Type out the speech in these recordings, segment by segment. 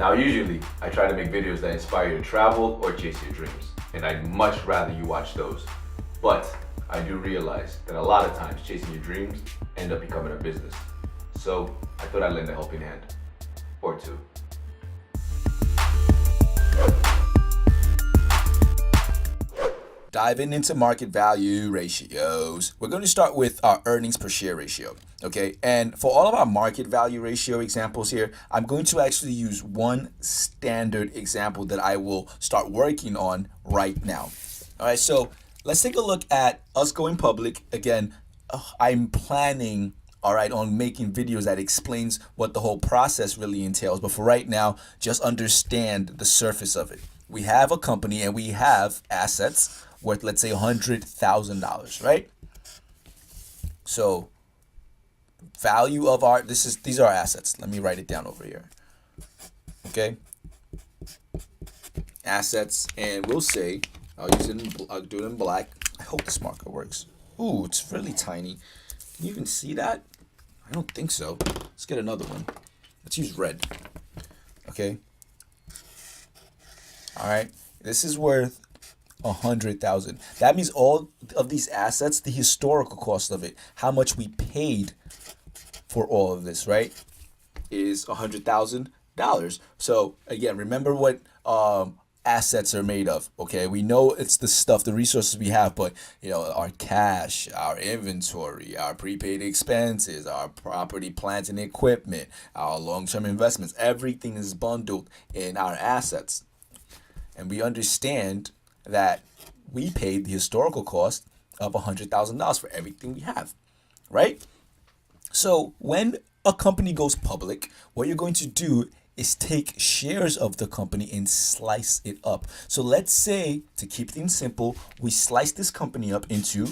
Now, usually, I try to make videos that inspire you to travel or chase your dreams, and I'd much rather you watch those. But I do realize that a lot of times chasing your dreams end up becoming a business. So I thought I'd lend a helping hand, or two. Diving into market value ratios, we're going to start with our earnings per share ratio. Okay, and for all of our market value ratio examples here, I'm going to actually use one standard example that I will start working on right now. All right, so let's take a look at us going public. Again, I'm planning, all right, on making videos that explains what the whole process really entails. But for right now, just understand the surface of it. We have a company and we have assets worth, let's say, $100,000, right? So value of our, these are our assets. Let me write it down over here. Okay. Assets, and we'll say, I'll do it in black. I hope this marker works. Ooh, it's really tiny. Can you even see that? I don't think so. Let's get another one. Let's use red. Okay. All right. This is worth 100,000. That means all of these assets, the historical cost of it, how much we paid for all of this, right, is $100,000. So again, remember what assets are made of. Okay, we know it's the stuff, the resources we have, but our cash, our inventory, our prepaid expenses, our property, plant, and equipment, our long-term investments, everything is bundled in our assets. And we understand that we paid the historical cost of $100,000 for everything we have, right? So when a company goes public, what you're going to do is take shares of the company and slice it up. So let's say, to keep things simple, we slice this company up into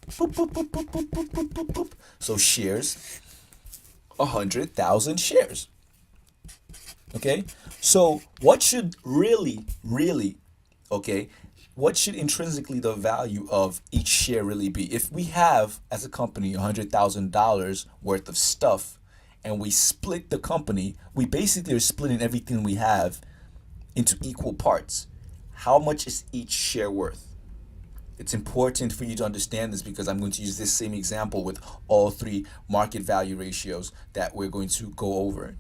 boop, boop, boop, boop, boop, boop, boop, boop, boop. So shares, 100,000 shares. Okay, so what should really, okay, what should intrinsically the value of each share really be? If we have, as a company, $100,000 worth of stuff, and we split the company, we basically are splitting everything we have into equal parts. How much is each share worth? It's important for you to understand this because I'm going to use this same example with all three market value ratios that we're going to go over.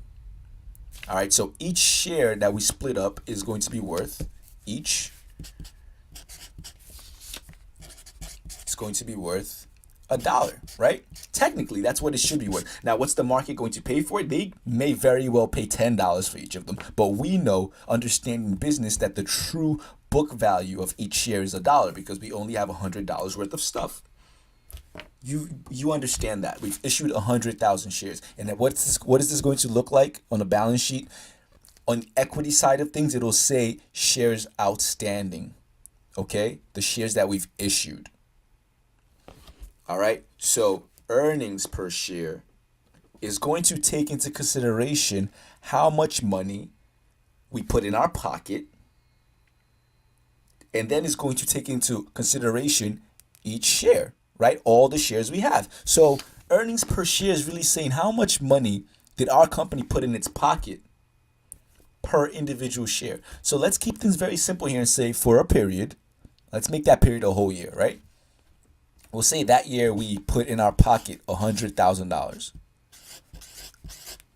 All right, so each share that we split up is going to be worth, it's going to be worth $1, right? Technically, that's what it should be worth. Now, what's the market going to pay for it? They may very well pay $10 for each of them, but we know, understanding business, that the true book value of each share is $1 because we only have $100 worth of stuff. You understand that. We've issued 100,000 shares. And then what is this going to look like on a balance sheet? On the equity side of things, it'll say shares outstanding. Okay? The shares that we've issued. All right? So earnings per share is going to take into consideration how much money we put in our pocket. And then it's going to take into consideration each share. Right? All the shares we have. So earnings per share is really saying how much money did our company put in its pocket per individual share. So let's keep things very simple here and say for a period, let's make that period a whole year, right? We'll say that year we put in our pocket $100,000,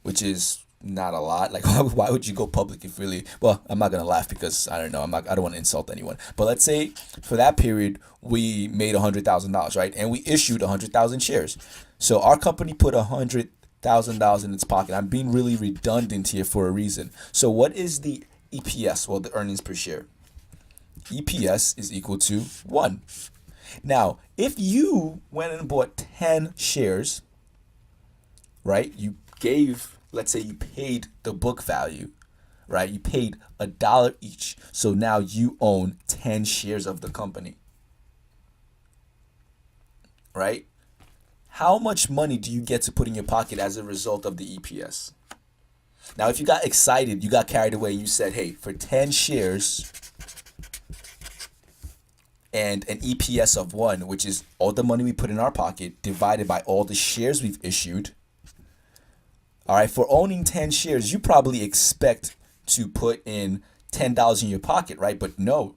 which is not a lot. Like, why would you go public if really, well, I'm not going to laugh because I don't know. I don't want to insult anyone, but let's say for that period, we made $100,000, right? And we issued 100,000 shares. So our company put $100,000 in its pocket. I'm being really redundant here for a reason. So what is the EPS? Well, the earnings per share. EPS is equal to 1. Now, if you went and bought 10 shares, right? Let's say you paid the book value, right? You paid $1 each. So now you own 10 shares of the company, right? How much money do you get to put in your pocket as a result of the EPS? Now, if you got excited, you got carried away, you said, hey, for 10 shares and an EPS of 1, which is all the money we put in our pocket divided by all the shares we've issued. All right, for owning 10 shares, you probably expect to put in $10 in your pocket, right? But no,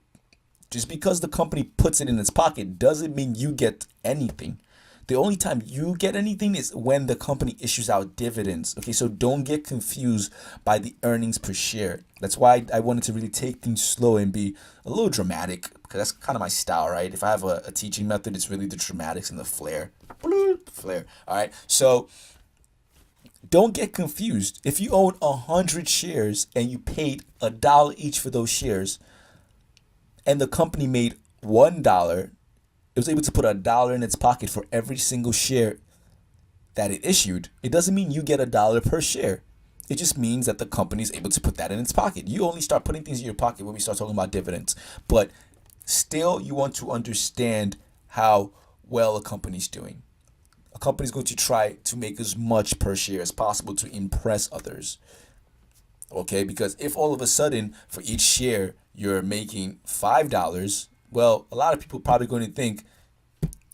just because the company puts it in its pocket doesn't mean you get anything. The only time you get anything is when the company issues out dividends. Okay, so don't get confused by the earnings per share. That's why I wanted to really take things slow and be a little dramatic, because that's kind of my style, right? If I have a teaching method, it's really the dramatics and the flair. Flair. All right, so don't get confused. If you own 100 shares and you paid $1 each for those shares, and the company made $1, it was able to put $1 in its pocket for every single share that it issued, it doesn't mean you get $1 per share. It just means that the company is able to put that in its pocket. You only start putting things in your pocket when we start talking about dividends. But still, you want to understand how well a company's doing. A company's going to try to make as much per share as possible to impress others. Okay, because if all of a sudden for each share you're making $5, well, a lot of people are probably going to think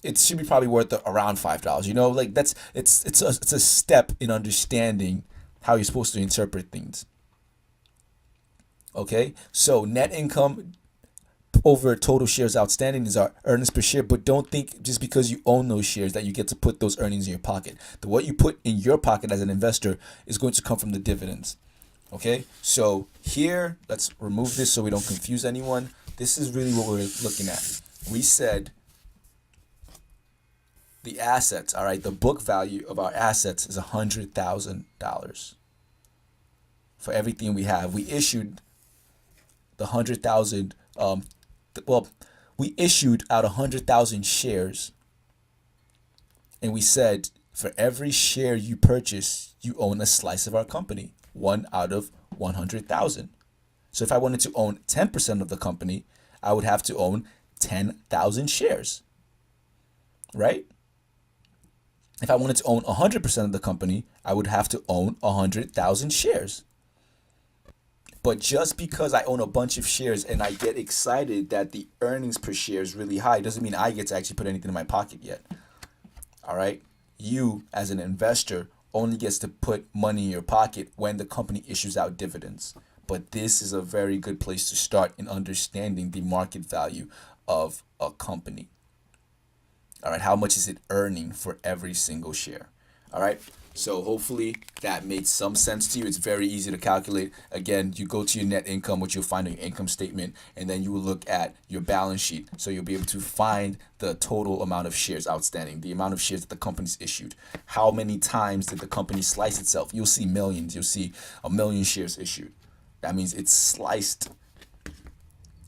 it should be probably worth around $5. You know, like it's a step in understanding how you're supposed to interpret things. Okay, so net income over total shares outstanding is our earnings per share, but don't think just because you own those shares that you get to put those earnings in your pocket. What you put in your pocket as an investor is going to come from the dividends. Okay, so here, let's remove this so we don't confuse anyone. This is really what we're looking at. We said the assets, all right, the book value of our assets is $100,000 for everything we have. We issued the 100,000, we issued out 100,000 shares, and we said for every share you purchase, you own a slice of our company, 1 out of 100,000. So if I wanted to own 10% of the company, I would have to own 10,000 shares, right? If I wanted to own 100% of the company, I would have to own 100,000 shares. But just because I own a bunch of shares and I get excited that the earnings per share is really high doesn't mean I get to actually put anything in my pocket yet. All right? You, as an investor, only gets to put money in your pocket when the company issues out dividends. But this is a very good place to start in understanding the market value of a company. All right, how much is it earning for every single share? All right, so hopefully that made some sense to you. It's very easy to calculate. Again, you go to your net income, which you'll find on your income statement, and then you will look at your balance sheet. So you'll be able to find the total amount of shares outstanding, the amount of shares that the company's issued. How many times did the company slice itself? You'll see millions. You'll see 1 million shares issued. That means it's sliced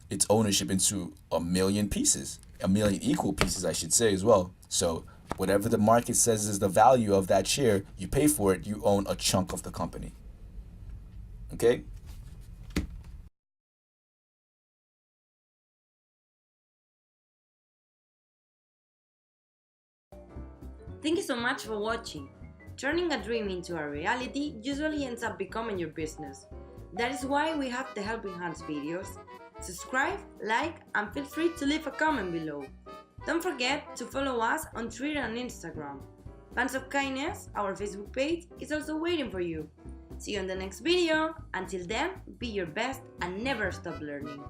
its ownership into 1 million pieces, 1 million equal pieces, I should say, as well. So whatever the market says is the value of that share, you pay for it, you own a chunk of the company. Okay? Thank you so much for watching. Turning a dream into a reality usually ends up becoming your business. That is why we have the Helping Hands videos. Subscribe, like, and feel free to leave a comment below. Don't forget to follow us on Twitter and Instagram. Fans of Kindness, our Facebook page, is also waiting for you. See you in the next video. Until then, be your best and never stop learning.